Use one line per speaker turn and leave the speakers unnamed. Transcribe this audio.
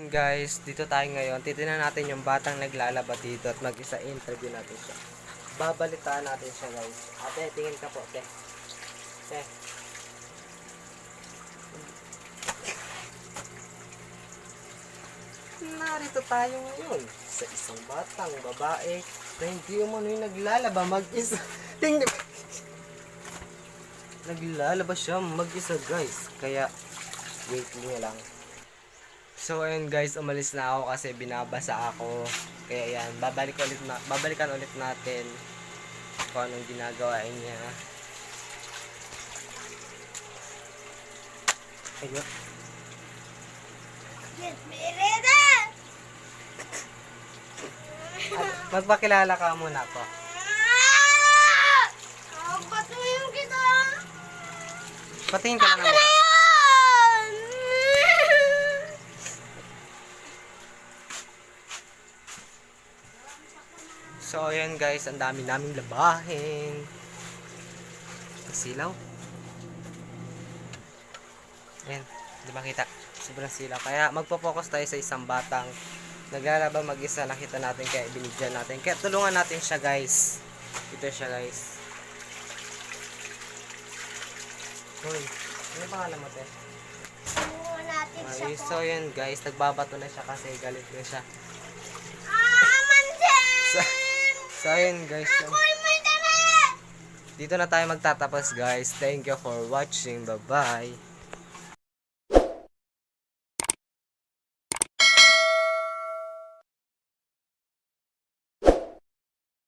guys, dito tayo ngayon. Titingnan natin yung batang naglalaba dito at mag-isa interview natin siya. Babalitaan natin siya guys. Ate, tingin ka po, te. Te. Narito tayo ngayon sa isang batang babae na hindi umano yung naglalaba mag-isa. Tingnan. Naglalaba siya mag-isa guys. Kaya, wait nyo lang. So ayun guys, umalis na ako kasi binabasa ako. Kaya yan, babalikan ulit natin kung anong ginagawa niya. Ayun. Magpakilala ka muna po.
Patuloy kita!
Patingin ka na naman. So ayan guys, ang dami naming labahin. Silaw. Ayan, di ba kita? Sobrang silaw. Kaya magpo-focus tayo sa isang batang naglalaba mag-isa. Nakita natin kaya binigyan natin. Kaya tulungan natin siya guys. Ito siya guys. Hoy, ano pangalan mo te?
Tulungan natin siya
Ay,
po.
so yun guys, nagbabato na siya kasi galit na siya.
Mansin!
So ayun guys.
Ako'y may dala!
Dito na tayo magtatapos guys. Thank you for watching. Bye bye.